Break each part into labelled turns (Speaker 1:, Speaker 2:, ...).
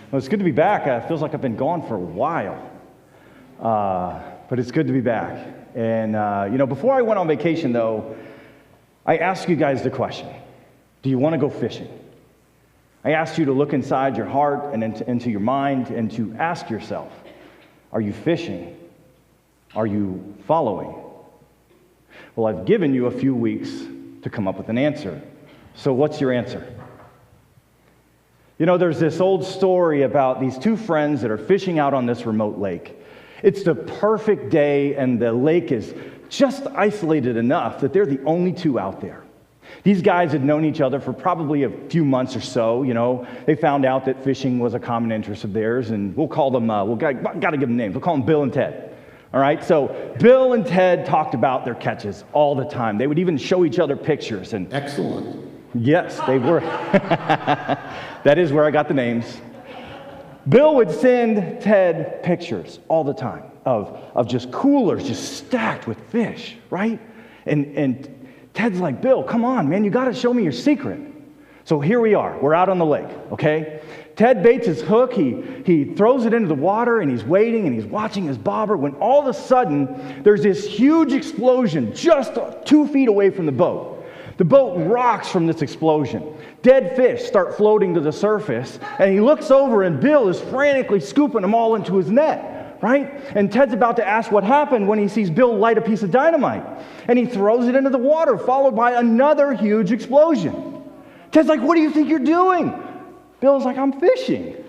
Speaker 1: Well, it's good to be back. It feels like I've been gone for a while, but it's good to be back. And, before I went on vacation, though, I asked you guys the question, do you want to go fishing? I asked you to look inside your heart and into your mind and to ask yourself, are you fishing? Are you following? Well, I've given you a few weeks to come up with an answer. So what's your answer? There's this old story about these two friends that are fishing out on this remote lake. It's the perfect day, and the lake is just isolated enough that they're the only two out there. These guys had known each other for probably a few months or so. They found out that fishing was a common interest of theirs, and we'll call them, got to give them names. We'll call them Bill and Ted. All right, so Bill and Ted talked about their catches all the time. They would even show each other pictures. And
Speaker 2: excellent.
Speaker 1: Yes, they were. That is where I got the names. Bill would send Ted pictures all the time of just coolers just stacked with fish, right? And Ted's like, Bill, come on, man, you got to show me your secret. So here we are. We're out on the lake, okay? Ted baits his hook. He throws it into the water, and he's waiting, and he's watching his bobber, when all of a sudden, there's this huge explosion just 2 feet away from the boat. The boat rocks from this explosion. Dead fish start floating to the surface, and he looks over, and Bill is frantically scooping them all into his net, right? And Ted's about to ask what happened when he sees Bill light a piece of dynamite, and he throws it into the water, followed by another huge explosion. Ted's like, what do you think you're doing? Bill's like, I'm fishing.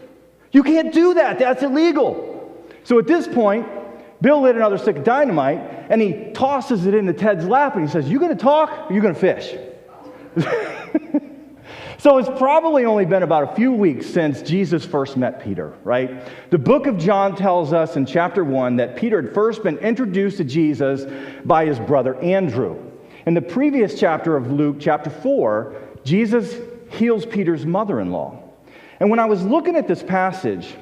Speaker 1: You can't do that. That's illegal. So at this point, Bill lit another stick of dynamite, and he tosses it into Ted's lap, and he says, you going to talk, or you going to fish? So it's probably only been about a few weeks since Jesus first met Peter, right? The book of John tells us in chapter 1 that Peter had first been introduced to Jesus by his brother Andrew. In the previous chapter of Luke, chapter 4, Jesus heals Peter's mother-in-law. And when I was looking at this passage,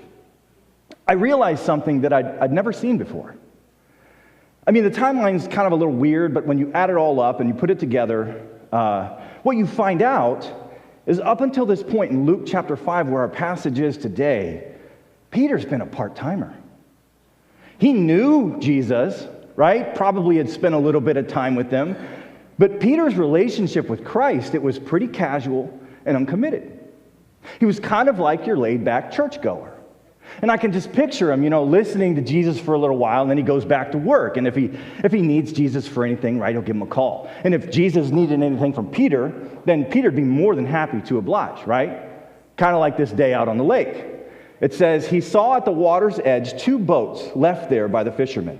Speaker 1: I realized something that I'd never seen before. I mean, the timeline's kind of a little weird, but when you add it all up and you put it together, what you find out is up until this point in Luke chapter 5, where our passage is today, Peter's been a part-timer. He knew Jesus, right? Probably had spent a little bit of time with them. But Peter's relationship with Christ, it was pretty casual and uncommitted. He was kind of like your laid-back churchgoer. And I can just picture him, listening to Jesus for a little while, and then he goes back to work. And if he needs Jesus for anything, right, he'll give him a call. And if Jesus needed anything from Peter, then Peter'd be more than happy to oblige, right? Kind of like this day out on the lake. It says, he saw at the water's edge 2 boats left there by the fishermen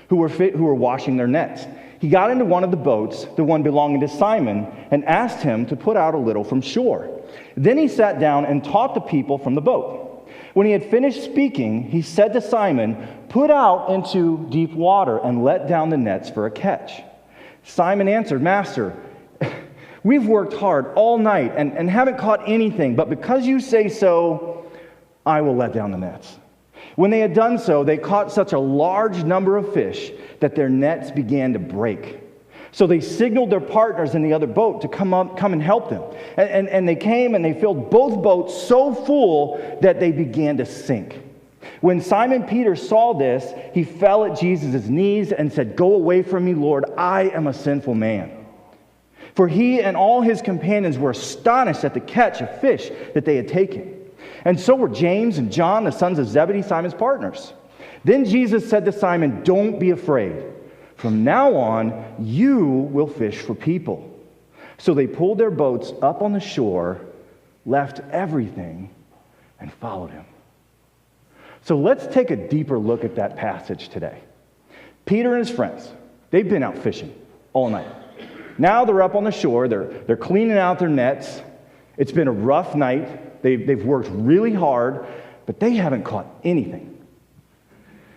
Speaker 1: who were washing their nets. He got into one of the boats, the one belonging to Simon, and asked him to put out a little from shore. Then he sat down and taught the people from the boat. When he had finished speaking, he said to Simon, put out into deep water and let down the nets for a catch. Simon answered, Master, we've worked hard all night and haven't caught anything, but because you say so, I will let down the nets. When they had done so, they caught such a large number of fish that their nets began to break. So they signaled their partners in the other boat to come and help them. And they came and they filled both boats so full that they began to sink. When Simon Peter saw this, he fell at Jesus' knees and said, go away from me, Lord, I am a sinful man. For he and all his companions were astonished at the catch of fish that they had taken. And so were James and John, the sons of Zebedee, Simon's partners. Then Jesus said to Simon, don't be afraid. From now on, you will fish for people. So they pulled their boats up on the shore, left everything, and followed him. So let's take a deeper look at that passage today. Peter and his friends, they've been out fishing all night. Now they're up on the shore, they're cleaning out their nets. It's been a rough night. They've worked really hard, but they haven't caught anything.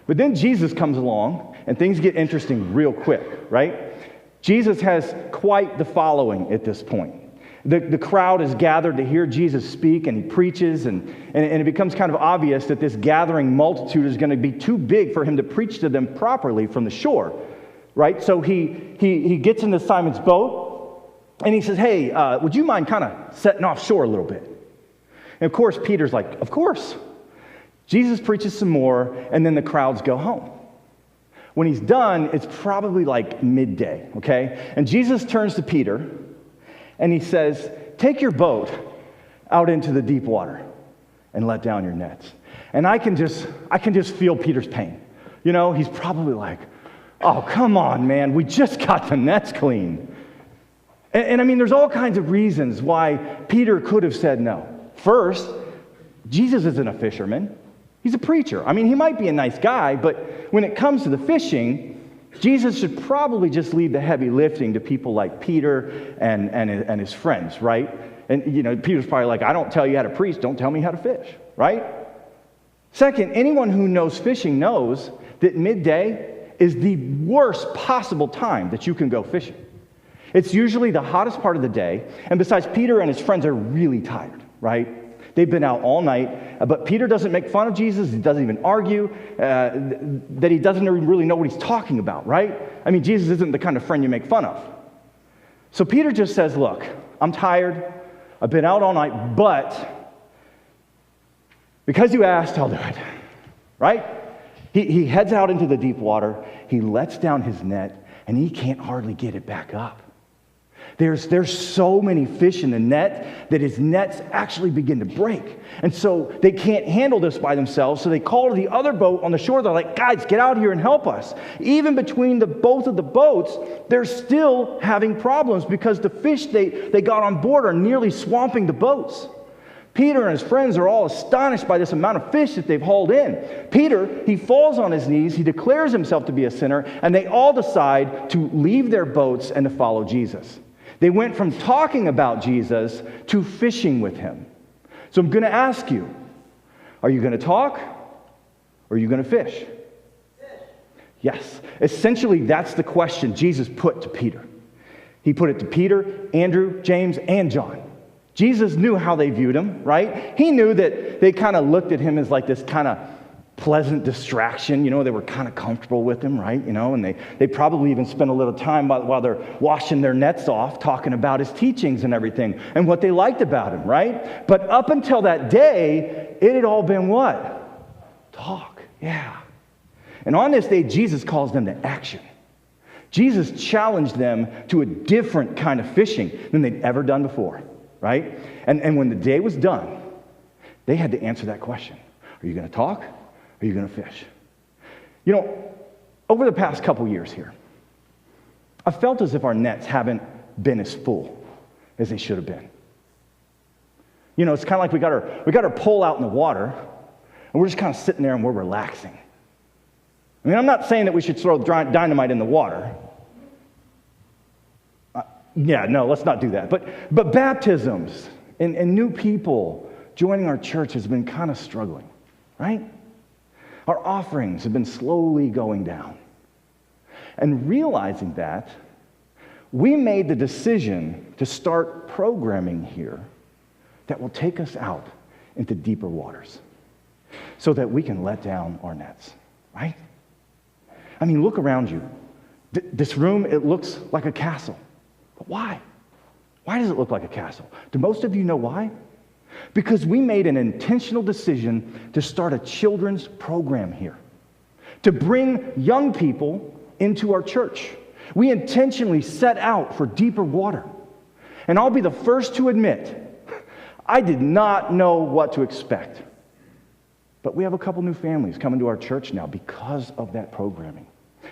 Speaker 1: But then Jesus comes along, and things get interesting real quick, right? Jesus has quite the following at this point. The crowd is gathered to hear Jesus speak, and he preaches, and it becomes kind of obvious that this gathering multitude is going to be too big for him to preach to them properly from the shore, right? So he gets into Simon's boat, and he says, hey, would you mind kind of setting offshore a little bit? And of course, Peter's like, of course. Jesus preaches some more, and then the crowds go home. When he's done, it's probably like midday, okay? And Jesus turns to Peter, and he says, take your boat out into the deep water and let down your nets. And I can just feel Peter's pain. You know, he's probably like, oh, come on, man, we just got the nets clean. And I mean, there's all kinds of reasons why Peter could have said no. First, Jesus isn't a fisherman. He's a preacher. I mean, he might be a nice guy, but when it comes to the fishing, Jesus should probably just leave the heavy lifting to people like Peter and his friends, right? And, you know, Peter's probably like, I don't tell you how to preach, don't tell me how to fish, right? Second, anyone who knows fishing knows that midday is the worst possible time that you can go fishing. It's usually the hottest part of the day, and besides, Peter and his friends are really tired, right? They've been out all night, but Peter doesn't make fun of Jesus. He doesn't even argue that he doesn't really know what he's talking about, right? I mean, Jesus isn't the kind of friend you make fun of. So Peter just says, look, I'm tired. I've been out all night, but because you asked, I'll do it, right? He heads out into the deep water. He lets down his net, and he can't hardly get it back up. There's so many fish in the net that his nets actually begin to break. And so they can't handle this by themselves, so they call to the other boat on the shore. They're like, guys, get out here and help us. Even between both of the boats, they're still having problems because the fish they got on board are nearly swamping the boats. Peter and his friends are all astonished by this amount of fish that they've hauled in. Peter, he falls on his knees, he declares himself to be a sinner, and they all decide to leave their boats and to follow Jesus. They went from talking about Jesus to fishing with him. So I'm going to ask you, are you going to talk or are you going to fish? Yes. Essentially, that's the question Jesus put to Peter. He put it to Peter, Andrew, James, and John. Jesus knew how they viewed him, right? He knew that they kind of looked at him as like this kind of pleasant distraction. You know, they were kind of comfortable with him, right? You know, and they probably even spent a little time while they're washing their nets off talking about his teachings and everything and what they liked about him, right? But up until that day, it had all been what? Talk, yeah. And on this day, Jesus calls them to action. Jesus challenged them to a different kind of fishing than they'd ever done before, right? And when the day was done, they had to answer that question. Are you going to talk? Or are you going to fish? You know, over the past couple years here, I felt as if our nets haven't been as full as they should have been. You know, it's kind of like we got our pole out in the water, and we're just kind of sitting there and we're relaxing. I mean, I'm not saying that we should throw dynamite in the water. No, let's not do that. But baptisms and new people joining our church has been kind of struggling, right? Our offerings have been slowly going down. And realizing that, we made the decision to start programming here that will take us out into deeper waters so that we can let down our nets, right? I mean, look around you. This room, it looks like a castle. But why? Why does it look like a castle? Do most of you know why? Because we made an intentional decision to start a children's program here, to bring young people into our church. We intentionally set out for deeper water. And I'll be the first to admit, I did not know what to expect. But we have a couple new families coming to our church now because of that programming.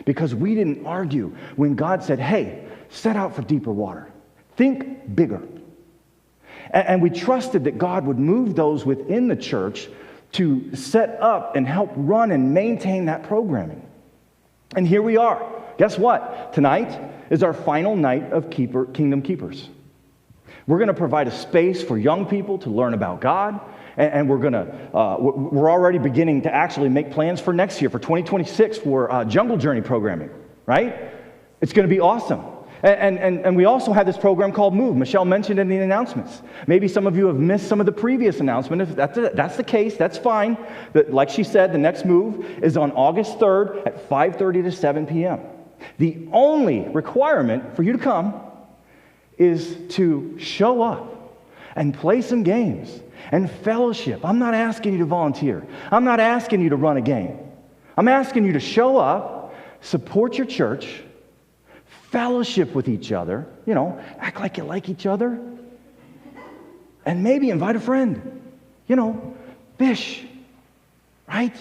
Speaker 1: Because we didn't argue when God said, hey, set out for deeper water. Think bigger. And we trusted that God would move those within the church to set up and help run and maintain that programming. And here we are. Guess what? Tonight is our final night of Kingdom Keepers. We're going to provide a space for young people to learn about God, and we're already beginning to actually make plans for next year, for 2026, for Jungle Journey programming, right? It's going to be awesome. And we also have this program called Move. Michelle mentioned in the announcements. Maybe some of you have missed some of the previous announcements. If that's the case, that's fine. Like she said, the next Move is on August 3rd at 5:30 to 7 p.m. The only requirement for you to come is to show up and play some games and fellowship. I'm not asking you to volunteer. I'm not asking you to run a game. I'm asking you to show up, support your church, fellowship with each other, act like you like each other, and maybe invite a friend, fish, right?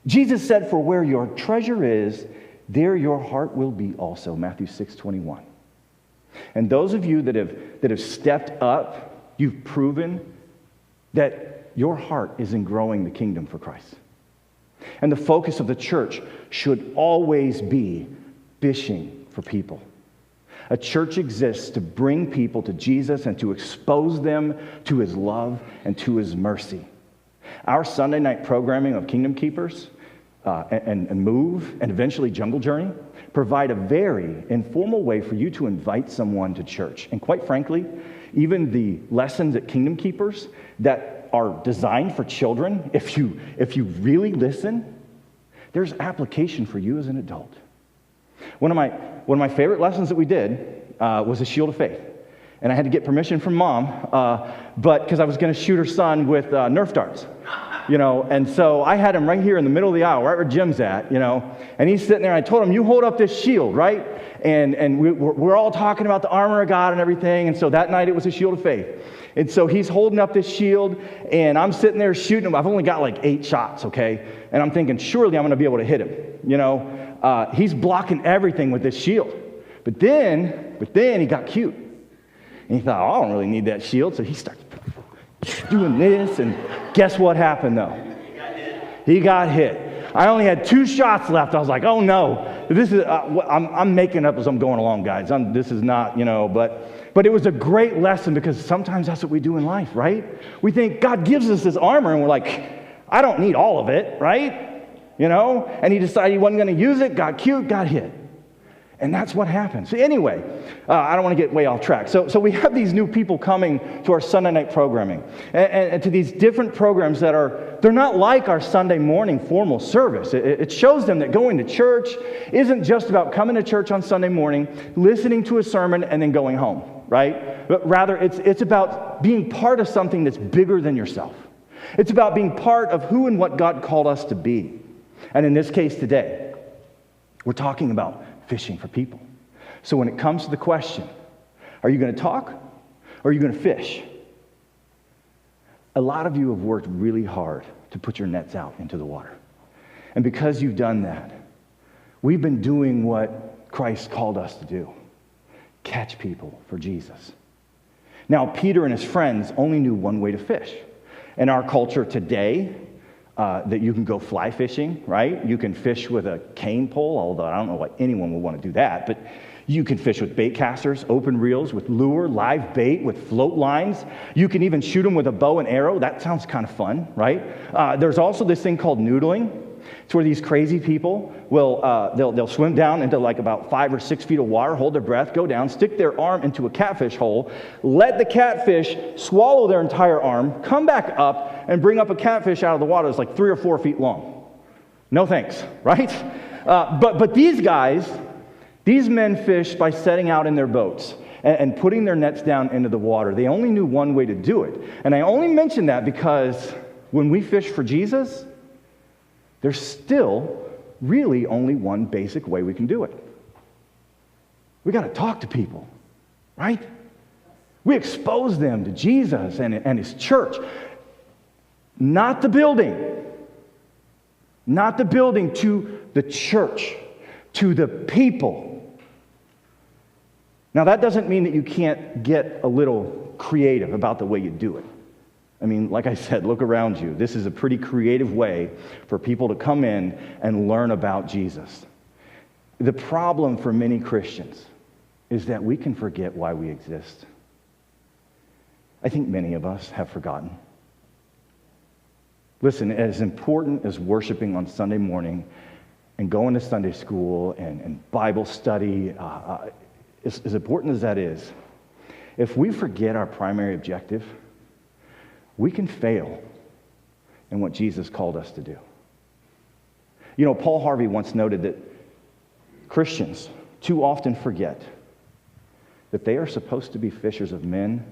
Speaker 1: Jesus said, for where your treasure is, there your heart will be also, Matthew 6:21. And those of you that have stepped up, you've proven that your heart is in growing the kingdom for Christ. And the focus of the church should always be fishing for people. A church exists to bring people to Jesus and to expose them to his love and to his mercy. Our Sunday night programming of Kingdom Keepers and Move and eventually Jungle Journey provide a very informal way for you to invite someone to church. And quite frankly, even the lessons at Kingdom Keepers that are designed for children, if you really listen, there's application for you as an adult. One of my favorite lessons that we did was the Shield of Faith. And I had to get permission from Mom, but because I was going to shoot her son with Nerf darts. And so I had him right here in the middle of the aisle, right where Jim's at, and he's sitting there, and I told him, you hold up this shield, right? And we're all talking about the armor of God and everything, and so that night it was a shield of faith. And so he's holding up this shield, and I'm sitting there shooting him. I've only got like 8 shots, okay? And I'm thinking, surely I'm going to be able to hit him, He's blocking everything with this shield. But then he got cute. And he thought, I don't really need that shield, so he starts doing this, and guess what happened, though? He got hit. I only had 2 shots left. I was like, oh, no. This is I'm making up as I'm going along, guys. This is not, but it was a great lesson because sometimes that's what we do in life, right? We think God gives us this armor, and we're like, I don't need all of it, right? And he decided he wasn't going to use it, got cute, got hit. And that's what happens. So anyway, I don't want to get way off track. So we have these new people coming to our Sunday night programming and to these different programs they're not like our Sunday morning formal service. It shows them that going to church isn't just about coming to church on Sunday morning, listening to a sermon, and then going home, right? But rather, it's about being part of something that's bigger than yourself. It's about being part of who and what God called us to be. And in this case today, we're talking about fishing for people. So when it comes to the question, are you going to talk or are you going to fish? A lot of you have worked really hard to put your nets out into the water. And because you've done that, we've been doing what Christ called us to do. Catch people for Jesus. Now, Peter and his friends only knew one way to fish. In our culture today, that you can go fly fishing, right? You can fish with a cane pole, although I don't know why anyone would want to do that, but you can fish with bait casters, open reels, with lure, live bait, with float lines. You can even shoot them with a bow and arrow. That sounds kind of fun, right? There's also this thing called noodling. It's where these crazy people will they'll swim down into like about 5 or 6 feet of water, hold their breath, go down, stick their arm into a catfish hole, let the catfish swallow their entire arm, come back up, and bring up a catfish out of the water that's like 3 or 4 feet long. No thanks, right? But these guys, these men fish by setting out in their boats and putting their nets down into the water. They only knew one way to do it. And I only mention that because when we fish for Jesus, there's still really only one basic way we can do it. We got to talk to people, right? We expose them to Jesus and his church. Not the building. Not the building, to the church, to the people. Now, that doesn't mean that you can't get a little creative about the way you do it. I mean, like I said, look around you. This is a pretty creative way for people to come in and learn about Jesus. The problem for many Christians is that we can forget why we exist. I think many of us have forgotten. Listen, as important as worshiping on Sunday morning and going to Sunday school and Bible study, as important as that is, if we forget our primary objective, we can fail in what Jesus called us to do. Paul Harvey once noted that Christians too often forget that they are supposed to be fishers of men,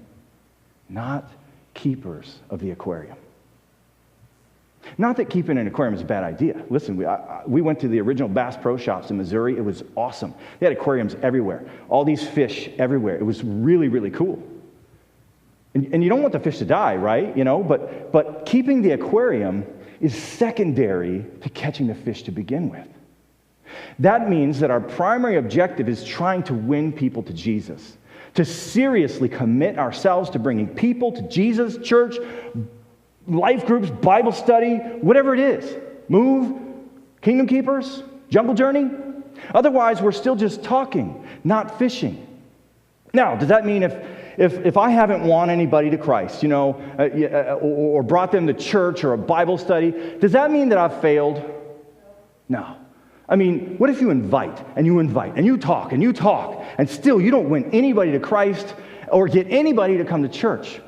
Speaker 1: not keepers of the aquarium. Not that keeping an aquarium is a bad idea. Listen, we went to the original Bass Pro Shops in Missouri. It was awesome. They had aquariums everywhere. All these fish everywhere. It was really, really cool. And you don't want the fish to die, right? But keeping the aquarium is secondary to catching the fish to begin with. That means that our primary objective is trying to win people to Jesus, to seriously commit ourselves to bringing people to Jesus, church, life groups, Bible study, whatever it is. Move, Kingdom Keepers, Jungle Journey. Otherwise, we're still just talking, not fishing. Now, does that mean if I haven't won anybody to Christ, or brought them to church or a Bible study, does that mean that I've failed? No. I mean, what if you invite and you talk and still you don't win anybody to Christ or get anybody to come to church?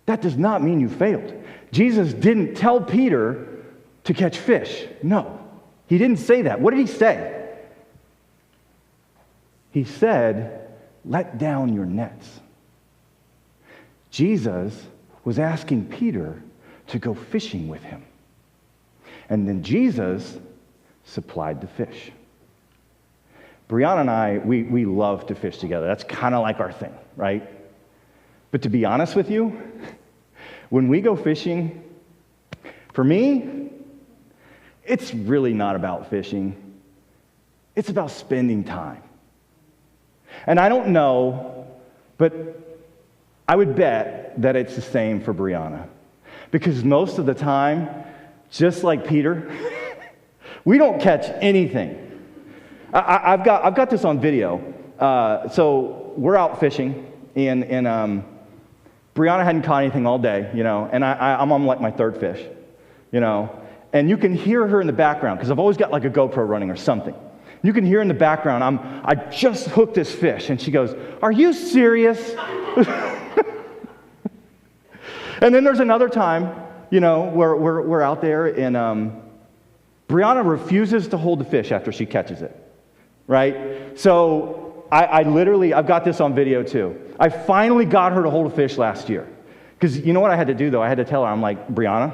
Speaker 1: That does not mean you failed. Jesus didn't tell Peter to catch fish. No, he didn't say that. What did he say? He said, let down your nets. Jesus was asking Peter to go fishing with him. And then Jesus supplied the fish. Brianna and I, we love to fish together. That's kind of like our thing, right? But to be honest with you, when we go fishing, for me, it's really not about fishing. It's about spending time. And I don't know, but I would bet that it's the same for Brianna. Because most of the time, just like Peter, we don't catch anything. I've got this on video. So we're out fishing, and Brianna hadn't caught anything all day, and I'm on like my third fish, and you can hear her in the background because I've always got like a GoPro running or something. You can hear in the background, I just hooked this fish, and she goes, "Are you serious?" And then there's another time, where we're out there, and Brianna refuses to hold the fish after she catches it, right? So I've got this on video too. I finally got her to hold a fish last year. Because you know what I had to do though? I had to tell her, I'm like, Brianna,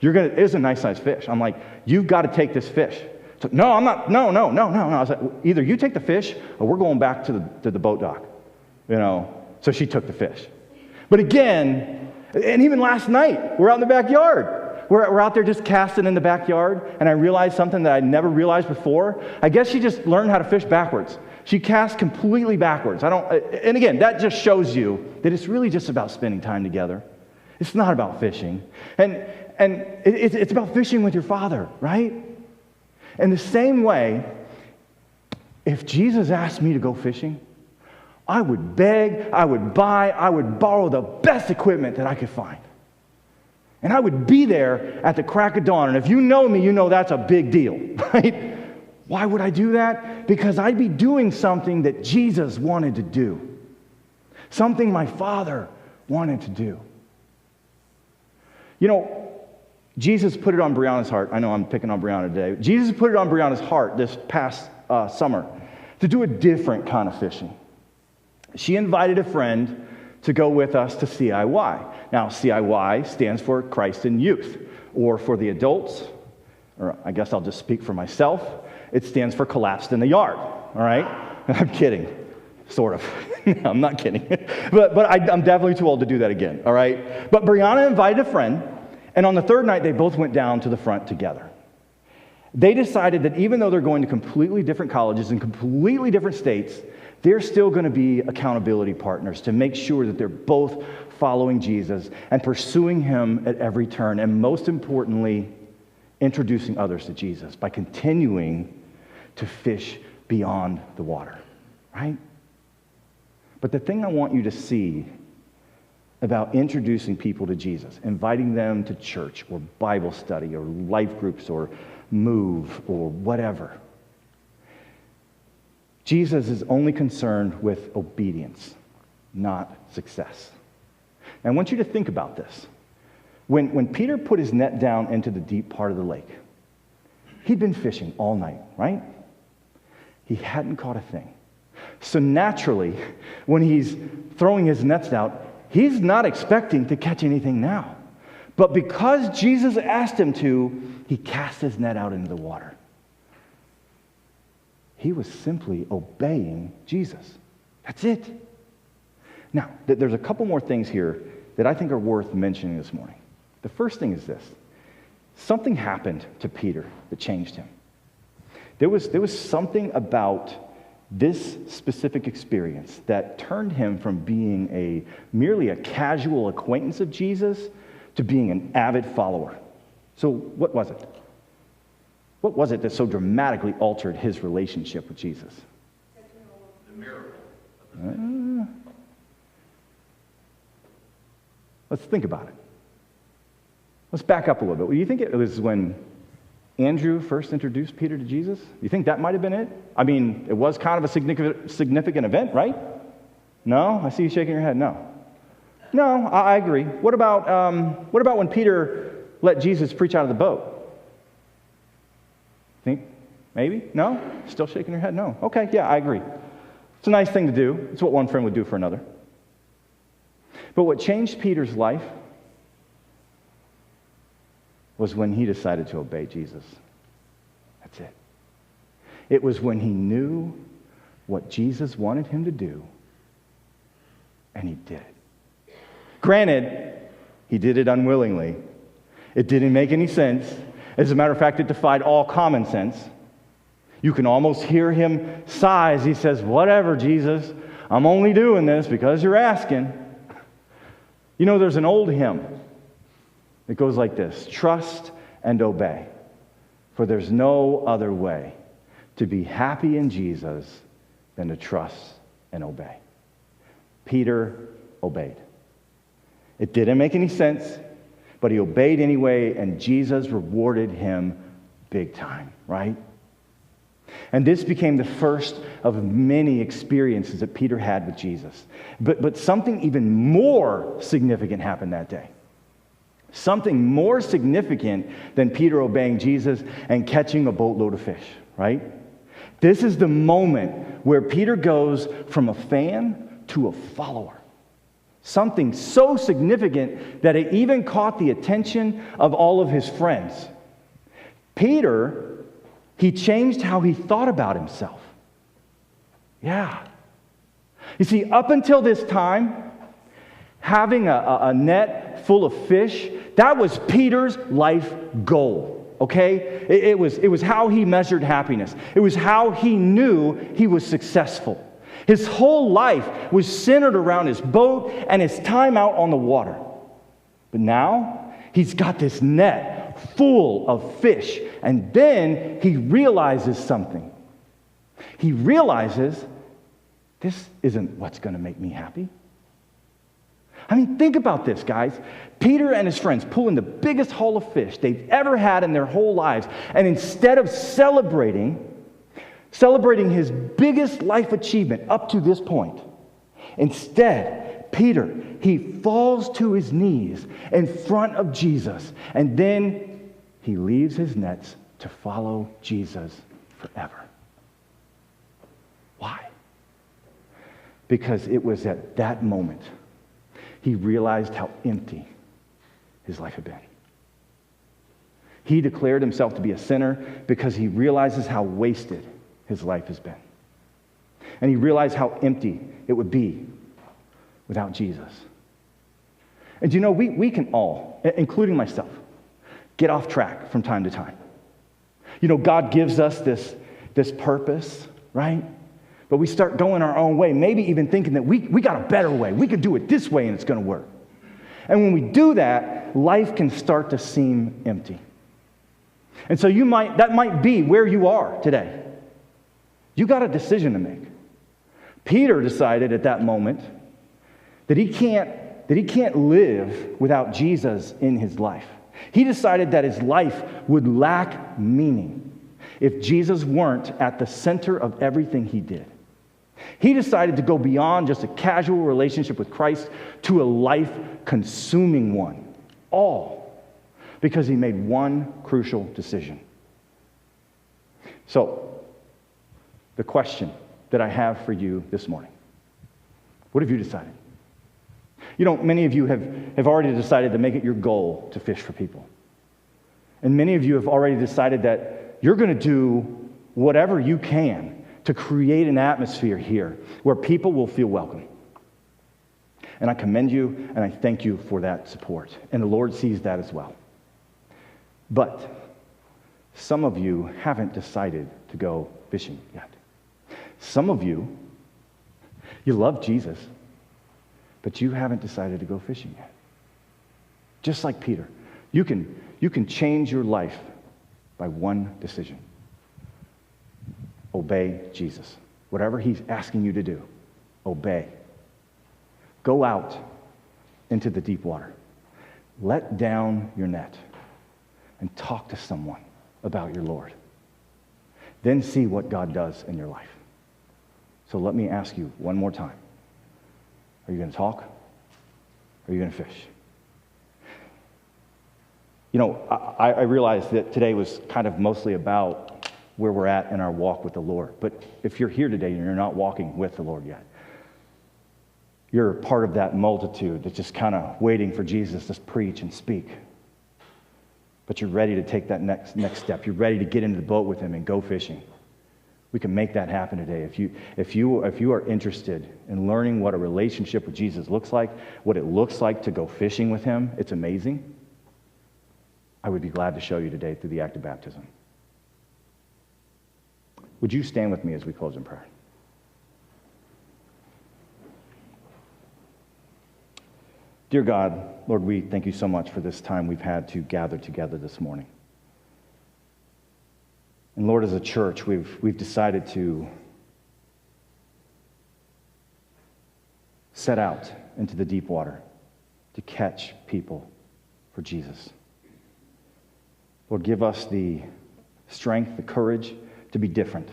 Speaker 1: it is a nice sized fish. I'm like, you've got to take this fish. So, no, I'm not, no. I was like, either you take the fish or we're going back to the boat dock, So she took the fish. But again, and even last night, we're out in the backyard. We're out there just casting in the backyard, and I realized something that I'd never realized before. I guess she just learned how to fish backwards. She casts completely backwards. And again, that just shows you that it's really just about spending time together. It's not about fishing. And it's about fishing with your Father, right? In the same way, if Jesus asked me to go fishing, I would beg, I would buy, I would borrow the best equipment that I could find. And I would be there at the crack of dawn. And if you know me, you know that's a big deal, right? Why would I do that? Because I'd be doing something that Jesus wanted to do. Something my Father wanted to do. Jesus put it on Brianna's heart. I know I'm picking on Brianna today. Jesus put it on Brianna's heart this past summer to do a different kind of fishing. She invited a friend to go with us to CIY. Now, CIY stands for Christ in Youth, or for the adults, or I guess I'll just speak for myself, it stands for Collapsed in the Yard, all right? I'm kidding, sort of. No, I'm not kidding. but I'm definitely too old to do that again, all right? But Brianna invited a friend, and on the third night, they both went down to the front together. They decided that even though they're going to completely different colleges in completely different states, they're still going to be accountability partners to make sure that they're both following Jesus and pursuing him at every turn, and most importantly, introducing others to Jesus by continuing to fish beyond the water, right? But the thing I want you to see about introducing people to Jesus, inviting them to church or Bible study or life groups or move or whatever, Jesus is only concerned with obedience, not success. And I want you to think about this. When Peter put his net down into the deep part of the lake, he'd been fishing all night, right? He hadn't caught a thing. So naturally, when he's throwing his nets out, he's not expecting to catch anything now. But because Jesus asked him to, he cast his net out into the water. He was simply obeying Jesus. That's it. Now, there's a couple more things here that I think are worth mentioning this morning. The first thing is this. Something happened to Peter that changed him. There was something about this specific experience that turned him from being merely a casual acquaintance of Jesus to being an avid follower. So what was it? What was it that so dramatically altered his relationship with Jesus?
Speaker 2: The miracle.
Speaker 1: Let's think about it. Let's back up a little bit. Do you think it was when Andrew first introduced Peter to Jesus? You think that might have been it? I mean, it was kind of a significant event, right? No? I see you shaking your head. No. No, I agree. What about when Peter let Jesus preach out of the boat? Think maybe? No? Still shaking your head? No. Okay, yeah, I agree. It's a nice thing to do. It's what one friend would do for another. But what changed Peter's life was when he decided to obey Jesus. That's it. It was when he knew what Jesus wanted him to do, and he did it. Granted, he did it unwillingly. It didn't make any sense. As a matter of fact, it defied all common sense. You can almost hear him sigh as he says, "Whatever, Jesus, I'm only doing this because you're asking." You know, there's an old hymn. It goes like this: trust and obey, for there's no other way to be happy in Jesus than to trust and obey. Peter obeyed. It didn't make any sense, but he obeyed anyway, and Jesus rewarded him big time, right? And this became the first of many experiences that Peter had with Jesus. But something even more significant happened that day. Something more significant than Peter obeying Jesus and catching a boatload of fish, right? This is the moment where Peter goes from a fan to a follower. Something so significant that it even caught the attention of all of his friends. Peter, he changed how he thought about himself. Yeah. You see, up until this time, having a net full of fish, that was Peter's life goal, okay? It was how he measured happiness. It was how he knew he was successful. His whole life was centered around his boat and his time out on the water. But now, he's got this net full of fish, and then he realizes something. He realizes, this isn't what's going to make me happy. I mean, think about this, guys. Peter and his friends pull in the biggest haul of fish they've ever had in their whole lives, and instead of celebrating his biggest life achievement up to this point, instead, Peter, he falls to his knees in front of Jesus, and then he leaves his nets to follow Jesus forever. Why? Because it was at that moment he realized how empty his life had been. He declared himself to be a sinner because he realizes how wasted his life has been. And he realized how empty it would be without Jesus. And you know, we can all, including myself, get off track from time to time. You know, God gives us this purpose, right? But we start going our own way, maybe even thinking that we got a better way. We could do it this way and it's going to work. And when we do that, life can start to seem empty. And so that might be where you are today. You got a decision to make. Peter decided at that moment that he can't live without Jesus in his life. He decided that his life would lack meaning if Jesus weren't at the center of everything he did. He decided to go beyond just a casual relationship with Christ to a life-consuming one. All because he made one crucial decision. So, the question that I have for you this morning: what have you decided? You know, many of you have already decided to make it your goal to fish for people. And many of you have already decided that you're going to do whatever you can to create an atmosphere here where people will feel welcome. And I commend you and I thank you for that support. And the Lord sees that as well. But some of you haven't decided to go fishing yet. Some of you love Jesus, but you haven't decided to go fishing yet. Just like Peter, you can change your life by one decision. Obey Jesus. Whatever he's asking you to do, obey. Go out into the deep water. Let down your net and talk to someone about your Lord. Then see what God does in your life. So let me ask you one more time. Are you going to talk? Or are you going to fish? You know, I realize that today was kind of mostly about where we're at in our walk with the Lord. But if you're here today and you're not walking with the Lord yet, you're part of that multitude that's just kind of waiting for Jesus to preach and speak. But you're ready to take that next step. You're ready to get into the boat with him and go fishing. We can make that happen today. If you are interested in learning what a relationship with Jesus looks like, what it looks like to go fishing with him, it's amazing. I would be glad to show you today through the act of baptism. Would you stand with me as we close in prayer? Dear God, Lord, we thank you so much for this time we've had to gather together this morning. And Lord, as a church, we've decided to set out into the deep water to catch people for Jesus. Lord, give us the strength, the courage to be different,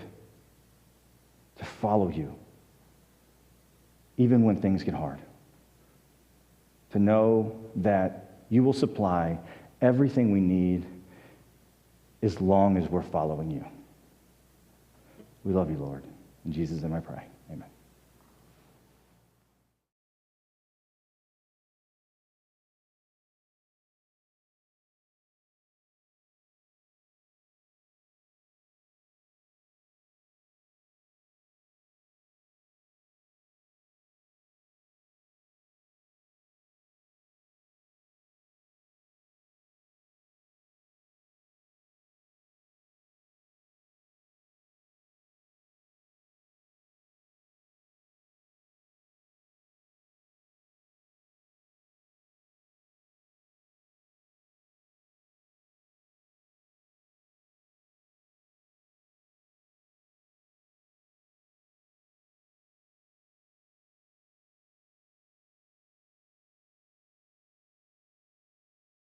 Speaker 1: to follow you, even when things get hard. To know that you will supply everything we need as long as we're following you. We love you, Lord. In Jesus' name I pray.